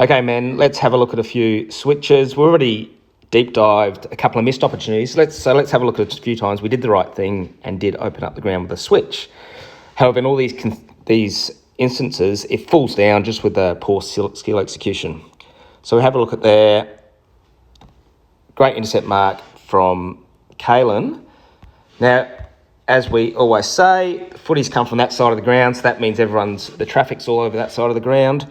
Okay, men, let's have a look at a few switches. We already deep dived a couple of missed opportunities. Let's have a look at a few times we did the right thing and did open up the ground with a switch. However, in all these instances, it falls down just with the poor skill execution. So we have a look at there. Great intercept mark from Kalen. Now, as we always say, footies come from that side of the ground, so that means the traffic's all over that side of the ground.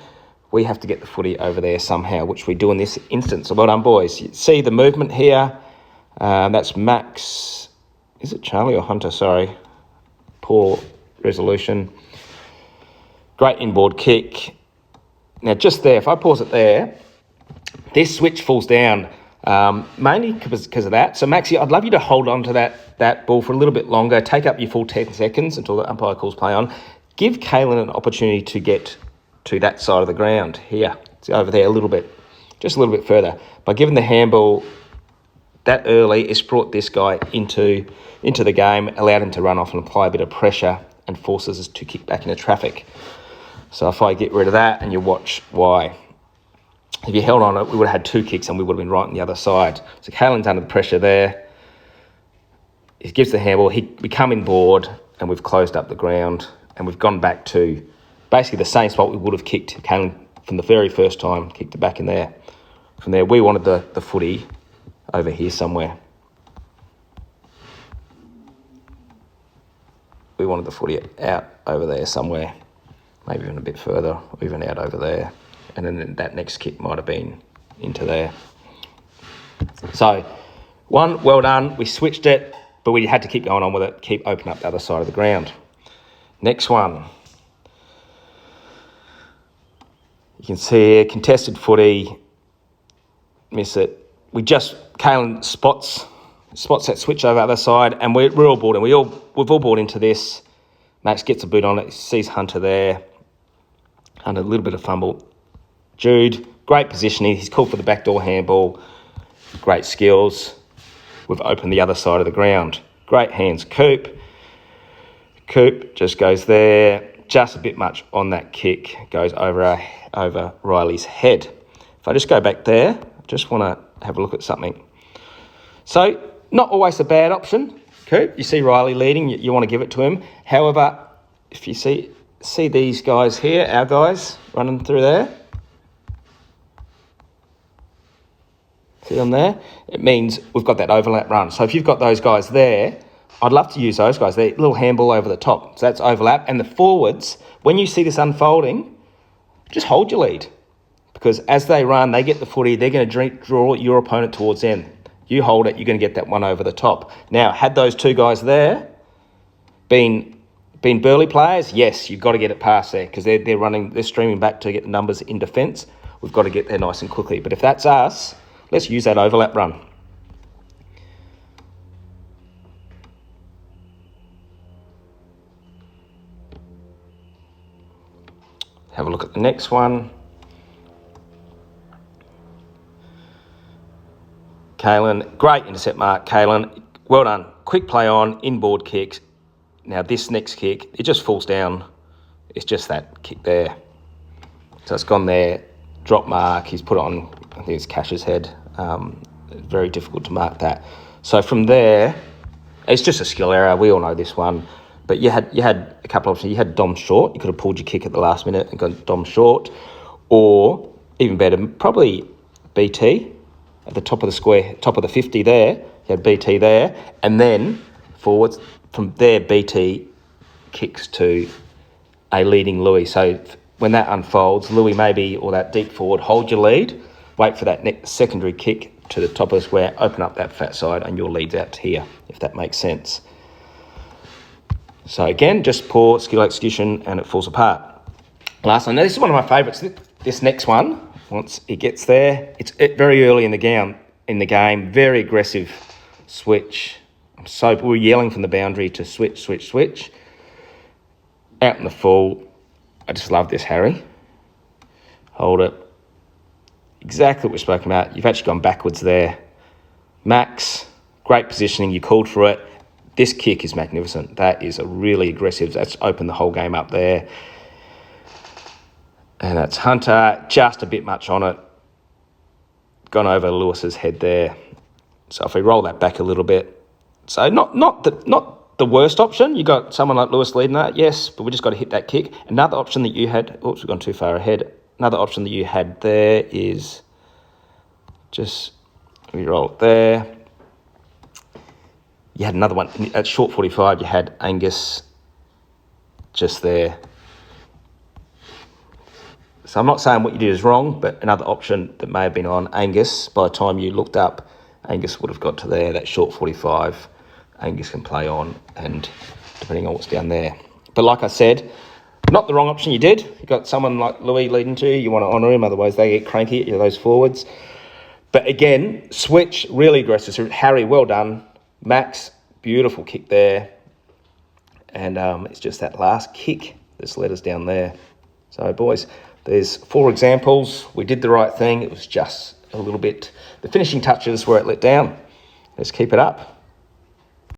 We have to get the footy over there somehow, which we do in this instance. So well done, boys. You see the movement here. That's Max. Is it Charlie or Hunter? Sorry. Poor resolution. Great inboard kick. Now, just there, if I pause it there, this switch falls down, mainly because of that. So, Maxie, I'd love you to hold on to that ball for a little bit longer. Take up your full 10 seconds until the umpire calls play on. Give Kalen an opportunity to get to that side of the ground here. It's over there a little bit, just a little bit further. By giving the handball that early, it's brought this guy into the game, allowed him to run off and apply a bit of pressure and forces us to kick back into traffic. So if I get rid of that and you watch why. If you held on it, we would have had 2 kicks and we would have been right on the other side. So Kalen's under the pressure there. He gives the handball. We come inboard and we've closed up the ground and we've gone back to basically the same spot we would have kicked Kalen from the very first time, kicked it back in there. From there, we wanted the footy over here somewhere. We wanted the footy out over there somewhere, maybe even a bit further, or even out over there. And then that next kick might have been into there. So, well done. We switched it, but we had to keep going on with it, keep opening up the other side of the ground. Next one. You can see here, contested footy, miss it. Kalen spots that switch over the other side, and we're all bought in. We've all bought into this. Max gets a boot on it, sees Hunter there. Hunter, a little bit of fumble. Jude, great positioning. He's called for the backdoor handball. Great skills. We've opened the other side of the ground. Great hands, Coop. Coop just goes there. Just a bit much on that kick. Goes over Riley's head. If I just go back there, I just want to have a look at something. So, not always a bad option, Coop. You see Riley leading, you want to give it to him. However, if you see these guys here, our guys running through there. See them there? It means we've got that overlap run. So if you've got those guys there, I'd love to use those guys. They're little handball over the top. So that's overlap. And the forwards, when you see this unfolding, just hold your lead. Because as they run, they get the footy, they're going to draw your opponent towards them. You hold it, you're going to get that one over the top. Now, had those 2 guys there been Burleigh players, yes, you've got to get it past there because they're streaming back to get the numbers in defence. We've got to get there nice and quickly. But if that's us, let's use that overlap run. Have a look at the next one. Kalen, great intercept mark, Kalen. Well done. Quick play on, inboard kicks. Now this next kick, it just falls down. It's just that kick there. So it's gone there, drop mark. He's put it on, I think it's Cash's head. Very difficult to mark that. So from there, it's just a skill error. We all know this one. But you had a couple of options. You had Dom short. You could have pulled your kick at the last minute and gone Dom short. Or, even better, probably BT at the top of the square, top of the 50 there. You had BT there. And then forwards, from there, BT kicks to a leading Louis. So when that unfolds, Louis maybe, or that deep forward, hold your lead, wait for that next secondary kick to the top of the square, open up that fat side, and your lead's out here, if that makes sense. So again, just poor skill execution and it falls apart. Last one. Now this is one of my favourites. This next one, once it gets there, it's very early in the game, very aggressive switch. We're yelling from the boundary to switch. Out in the full. I just love this, Harry. Hold it. Exactly what we're spoken about. You've actually gone backwards there. Max, great positioning. You called for it. This kick is magnificent. That is a really aggressive. That's opened the whole game up there. And that's Hunter, just a bit much on it. Gone over Lewis's head there. So if we roll that back a little bit. So not the worst option. You got someone like Lewis leading that, yes, but we just got to hit that kick. Another option that you had, oops, we've gone too far ahead. Another option that you had there is just, we roll it there. You had another one at short 45. You had Angus just there. So I'm not saying what you did is wrong, but another option that may have been on Angus, by the time you looked up, Angus would have got to there, that short 45. Angus can play on, and depending on what's down there. But like I said, not the wrong option you did. You got someone like Louis leading to you want to honour him, otherwise they get cranky at you, those forwards. But again, switch, really aggressive. So Harry, well done. Max, beautiful kick there. And it's just that last kick that's led us down there. So, boys, there's 4 examples. We did the right thing. It was just a little bit, the finishing touches where it let down. Let's keep it up.